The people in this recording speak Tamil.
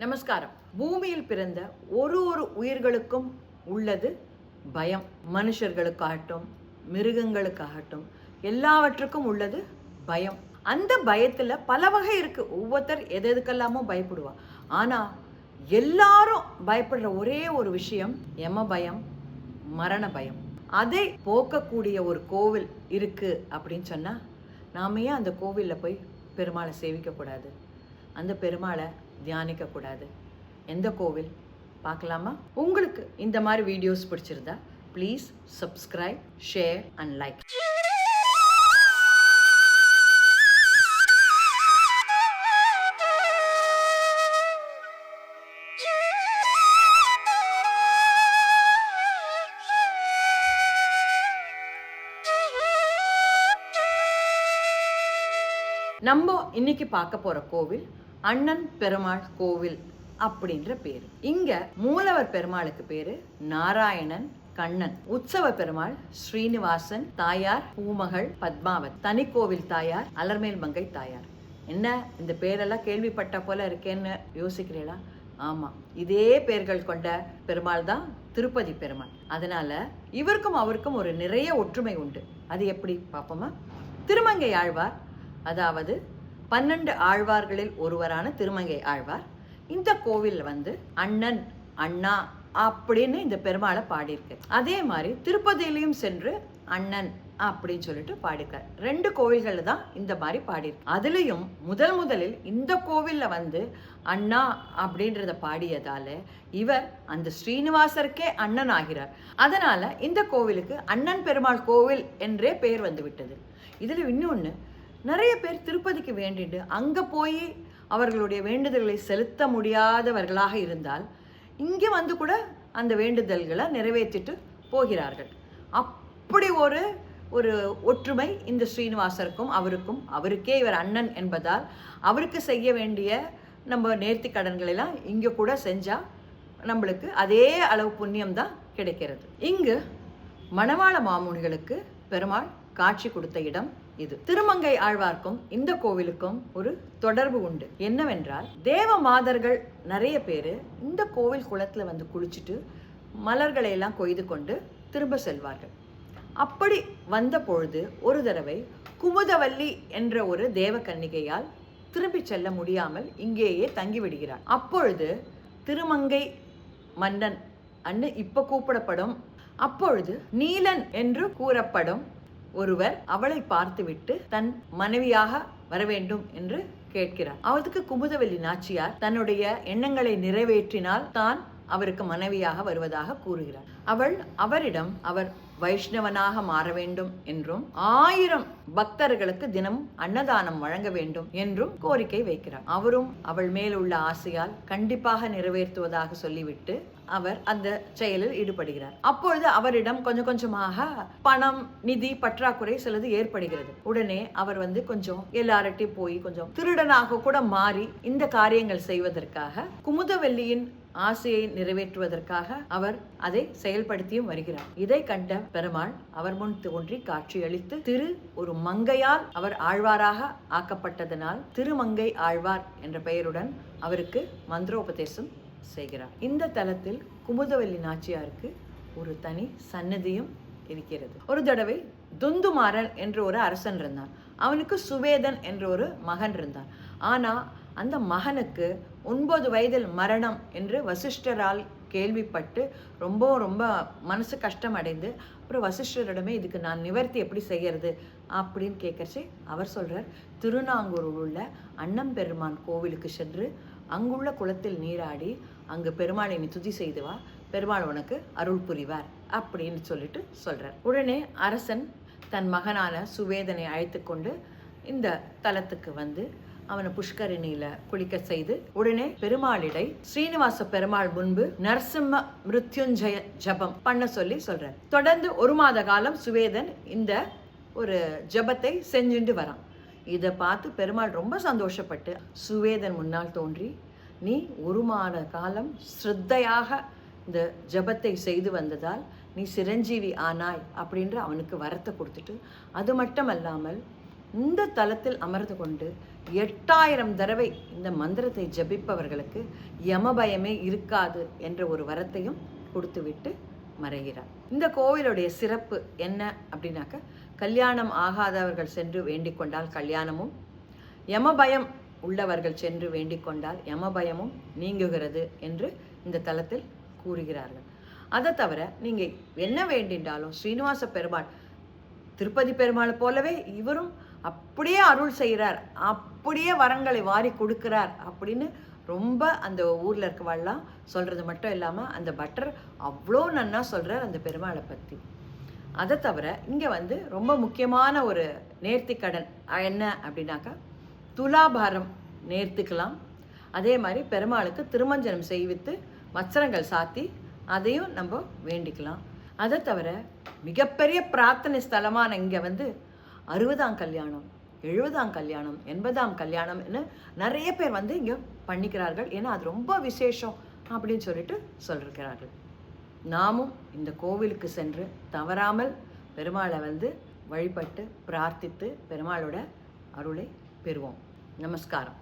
நமஸ்காரம். பூமியில் பிறந்த ஒரு உயிர்களுக்கும் உள்ளது பயம். மனுஷர்களுக்காகட்டும், மிருகங்களுக்காகட்டும், எல்லாவற்றுக்கும் உள்ளது பயம். அந்த பயத்தில் பல வகை இருக்கு. ஒவ்வொருத்தர் எதுக்கெல்லாமோ பயப்படுவா. ஆனால் எல்லாரும் பயப்படுற ஒரே ஒரு விஷயம் யம பயம், மரண பயம். அதை போக்கக்கூடிய ஒரு கோவில் இருக்கு அப்படின்னு சொன்னால் நாம ஏன் அந்த கோவிலில் போய் பெருமாளை சேவிக்கக்கூடாது? அந்த பெருமாளை தியானிக்கக்கூடாது? எந்த கோவில் பார்க்கலாமா? உங்களுக்கு இந்த மாதிரி வீடியோஸ் பிடிச்சிருந்தா please subscribe, share and like. நம்ம இன்னைக்கு பார்க்க போற கோவில் அண்ணன் பெருமாள் கோவில் அப்படின்ற பேரு. இங்க மூலவர் பெருமாளுக்கு பேரு நாராயணன் கண்ணன். உற்சவ பெருமாள் ஸ்ரீனிவாசன், தாயார் பூமகள் பத்மாவத், தனிக்கோவில் தாயார் அலர்மேல் மங்கை தாயார். என்ன இந்த பேரெல்லாம் கேள்விப்பட்ட போல இருக்கேன்னு யோசிக்கிறீங்களா? ஆமா, இதே பேர்கள் கொண்ட பெருமாள் தான் திருப்பதி பெருமாள். அதனால இவருக்கும் அவருக்கும் ஒரு நிறைய ஒற்றுமை உண்டு. அது எப்படி பார்ப்போமா? திருமங்கை ஆழ்வார், அதாவது 12 ஆழ்வார்களில் ஒருவரான திருமங்கை ஆழ்வார் இந்த கோவில் அண்ணன் அண்ணா அப்படின்னு இந்த பெருமாளை பாடியிருக்கு. அதே மாதிரி திருப்பதியிலையும் சென்று அண்ணன் அப்படின்னு சொல்லிட்டு பாடியிருக்கார். 2 கோவில்கள் தான் இந்த மாதிரி பாடியிருக்கு. அதுலயும் முதலில் இந்த கோவில்ல அண்ணா அப்படின்றத பாடியதால இவர் அந்த ஸ்ரீனிவாசருக்கே அண்ணன் ஆகிறார். அதனால இந்த கோவிலுக்கு அண்ணன் பெருமாள் கோவில் என்றே பெயர் விட்டது. இதுல இன்னொன்னு, நிறைய பேர் திருப்பதிக்கு வேண்டிட்டு அங்கே போய் அவர்களுடைய வேண்டுதல்களை செலுத்த முடியாதவர்களாக இருந்தால் இங்கே கூட அந்த வேண்டுதல்களை நிறைவேற்றிட்டு போகிறார்கள். அப்படி ஒரு ஒற்றுமை இந்த ஸ்ரீனிவாசருக்கும் அவருக்கும். அவருக்கே இவர் அண்ணன் என்பதால் அவருக்கு செய்ய வேண்டிய நம்ம நேர்த்தி கடன்களெல்லாம் இங்கே கூட செஞ்சால் நம்மளுக்கு அதே அளவு புண்ணியம் தான் கிடைக்கிறது. இங்கு மணவாள மாமுனிகளுக்கு பெருமாள் காட்சி கொடுத்த இடம் இது. திருமங்கை ஆழ்வார்க்கும் இந்த கோவிலுக்கும் ஒரு தொடர்பு உண்டு. என்னவென்றால், தேவ மாதர்கள் நிறைய பேரு இந்த கோவில் குளத்துல குளிச்சுட்டு மலர்களை எல்லாம் கொய்து கொண்டு திரும்ப செல்வார்கள். அப்படி வந்த பொழுது ஒரு தடவை குமுதவல்லி என்ற ஒரு தேவ கன்னிகையால் திரும்பி செல்ல முடியாமல் இங்கேயே தங்கிவிடுகிறார். அப்பொழுது திருமங்கை மன்னன் அன்னு இப்ப கூப்பிடப்படும், அப்பொழுது நீலன் என்று கூறப்படும் ஒருவர் அவளை பார்த்துவிட்டு தன் மனைவியாக வர வேண்டும் என்று கேட்கிறார். அவருக்கு குமுதவல்லி நாச்சியார் தன்னுடைய எண்ணங்களை நிறைவேற்றினால் தான் அவருக்கு மனைவியாக வருவதாக கூறுகிறார். அவரிடம் அவர் வைஷ்ணவனாக மாற வேண்டும் என்றும் 1000 பக்தர்களுக்கு தினம் அன்னதானம் வழங்க வேண்டும் என்றும் கோரிக்கை வைக்கிறார். அவரும் அவள் மேல் உள்ள ஆசையால் கண்டிப்பாக நிறைவேற்றுவதாக சொல்லிவிட்டு அவர் அந்த செயலில் ஈடுபடுகிறார். அப்பொழுது அவரிடம் கொஞ்சமாக பணம், நிதி பற்றாக்குறை சிலது ஏற்படுகிறது. உடனே அவர் கொஞ்சம் எல்லார்ட்டையும் போய் கொஞ்சம் திருடனாக கூட மாறி இந்த காரியங்கள் செய்வதற்காக குமுதவல்லியின் ஆசையை நிறைவேற்றுவதற்காக அவர் அதை செயல்படுத்தியும் வருகிறார். இதை கண்ட பெருமாள் அவர் முன் தோன்றி காட்சியளித்து ஒரு மங்கையால் அவர் ஆழ்வாராக ஆக்கப்பட்டதனால் திருமங்கை ஆழ்வார் என்ற பெயருடன் அவருக்கு மந்திரோபதேசம் செய்கிறார். இந்த தலத்தில் குமுதவல்லி நாச்சியாருக்கு ஒரு தனி சன்னதியும் இருக்கிறது. ஒரு தடவை துந்துமாறன் என்ற ஒரு அரசன் இருந்தான். அவனுக்கு சுவேதன் என்ற ஒரு மகன் இருந்தான். ஆனா அந்த மகனுக்கு 9 வயதில் மரணம் என்று வசிஷ்டரால் கேள்விப்பட்டு ரொம்ப மனசு கஷ்டம் அடைந்து அப்புறம் வசிஷ்டரிடமே இதுக்கு நான் நிவர்த்தி எப்படி செய்யறது அப்படின்னு கேட்கறச்சு அவர் சொல்றார், திருநாங்கூரில் உள்ள அண்ணன் பெருமான் கோவிலுக்கு சென்று அங்குள்ள குளத்தில் நீராடி அங்கு பெருமாளை நீ துதி செய்து வா, பெருமாள் உனக்கு அருள் புரிவார் அப்படின்னு சொல்லிட்டு சொல்றார். உடனே அரசன் தன் மகனான சுவேதனை அழைத்து கொண்டு இந்த தலத்துக்கு அவனை புஷ்கரிணியில குளிக்க செய்து உடனே பெருமாளிடை ஸ்ரீனிவாச பெருமாள் முன்பு நரசிம்ம மிருத்யுஞ்சய ஜபம் பண்ண சொல்றார். தொடர்ந்து 1 மாத காலம் சுவேதன் இந்த ஒரு ஜபத்தை செஞ்சுட்டு வரான். இதை பார்த்து பெருமாள் ரொம்ப சந்தோஷப்பட்டு சுவேதன் முன்னால் தோன்றி, நீ 1 மாத காலம் ஸ்ரத்தையாக இந்த ஜபத்தை செய்து வந்ததால் நீ சிரஞ்சீவி ஆனாய் அப்படின்ற அவனுக்கு வரத்தை கொடுத்துட்டு, அது மட்டும் அல்லாமல் இந்த தலத்தில் அமர்ந்து கொண்டு 8000 தடவை இந்த மந்திரத்தை ஜபிப்பவர்களுக்கு யமபயமே இருக்காது என்ற ஒரு வரத்தையும் கொடுத்துவிட்டு மறைகிறார். இந்த கோவிலுடைய சிறப்பு என்ன அப்படின்னாக்க, கல்யாணம் ஆகாதவர்கள் சென்று வேண்டிக் கொண்டால் கல்யாணமும், யமபயம் உள்ளவர்கள் சென்று வேண்டிக் கொண்டால் யமபயமும் நீங்குகிறது என்று இந்த தலத்தில் கூறுகிறார்கள். அதை தவிர நீங்கள் என்ன வேண்டின்றாலும் ஸ்ரீனிவாச பெருமாள் திருப்பதி பெருமாள் போலவே இவரும் அப்படியே அருள் செய்கிறார், அப்படியே வரங்களை வாரி கொடுக்கிறார் அப்படின்னு ரொம்ப அந்த ஊரில் இருக்கவாள்லாம் சொல்கிறது மட்டும் இல்லாமல் அந்த பட்டர் அவ்வளோ நன்னா சொல்கிறார் அந்த பெருமாளை பற்றி. அதை தவிர இங்கே ரொம்ப முக்கியமான ஒரு நேர்த்திக்கடன் என்ன அப்படின்னாக்கா, துலாபாரம் நேர்த்திக்கலாம். அதே மாதிரி பெருமாளுக்கு திருமஞ்சனம் செய்வித்து வஸ்திரங்கள் சாத்தி அதையும் நம்ம வேண்டிக்கலாம். அதை தவிர மிகப்பெரிய பிரார்த்தனை ஸ்தலமான இங்கே 60ஆம் கல்யாணம், 70ஆம் கல்யாணம், 80ஆம் கல்யாணம்னு நிறைய பேர் இங்கே பண்ணிக்கிறார்கள். ஏன்னா அது ரொம்ப விசேஷம் அப்படின்னு சொல்லியிருக்கிறார்கள். நாமும் இந்த கோவிலுக்கு சென்று தவறாமல் பெருமாளை வழிபட்டு பிரார்த்தித்து பெருமாளோட அருளை பெறுவோம். நமஸ்காரம்.